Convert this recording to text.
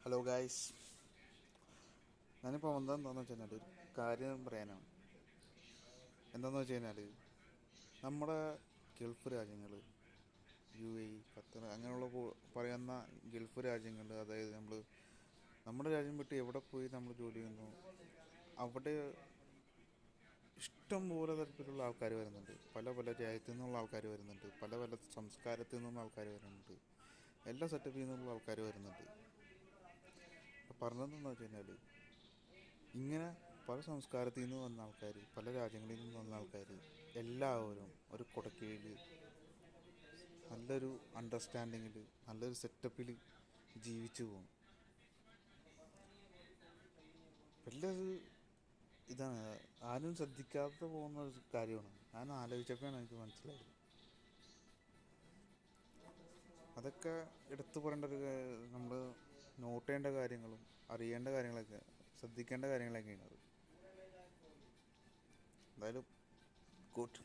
Hello guys, ഞാനിപ്പോൾ വന്നതെന്താണെന്ന് വെച്ച് കഴിഞ്ഞാൽ ഒരു കാര്യം പറയാനാണ്. എന്താണെന്ന് വെച്ച് കഴിഞ്ഞാൽ നമ്മുടെ ഗൾഫ് രാജ്യങ്ങൾ, ഖത്തർ അങ്ങനെയുള്ള പറയുന്ന ഗൾഫ് രാജ്യങ്ങൾ, അതായത് നമ്മുടെ രാജ്യം വിട്ട് എവിടെ പോയി നമ്മൾ ജോലി ചെയ്യുന്നു, അവിടെ ഇഷ്ടം പോലെ തരത്തിലുള്ള ആൾക്കാർ വരുന്നുണ്ട്. പല പല രാജ്യത്തു നിന്നുള്ള ആൾക്കാർ വരുന്നുണ്ട്, പല പല സംസ്കാരത്തിൽ നിന്നുള്ള ആൾക്കാർ വരുന്നുണ്ട്, എല്ലാ സെറ്റപ്പിൽ നിന്നുള്ള ആൾക്കാർ വരുന്നുണ്ട്. പറഞ്ഞതെന്ന് വെച്ച് കഴിഞ്ഞാൽ ഇങ്ങനെ പല സംസ്കാരത്തിൽ നിന്ന് വന്ന ആൾക്കാർ, പല രാജ്യങ്ങളിൽ നിന്ന് വന്ന ആൾക്കാർ എല്ലാവരും ഒരു കുടക്കീഴിൽ നല്ലൊരു അണ്ടർസ്റ്റാൻഡിങ്ങിൽ നല്ലൊരു സെറ്റപ്പിൽ ജീവിച്ചു പോകും. വലിയൊരു ഇതാണ്, ആരും ശ്രദ്ധിക്കാതെ പോകുന്ന ഒരു കാര്യമാണ്. ഞാൻ ആലോചിച്ചപ്പോഴാണ് എനിക്ക് മനസ്സിലായത്. അതൊക്കെ എടുത്തു പറയേണ്ട നമ്മൾ നോട്ട് ചെയ്യേണ്ട കാര്യങ്ങളും അറിയേണ്ട കാര്യങ്ങളൊക്കെ, ശ്രദ്ധിക്കേണ്ട കാര്യങ്ങളൊക്കെയാണ് അത്. എന്തായാലും ഗുഡ്.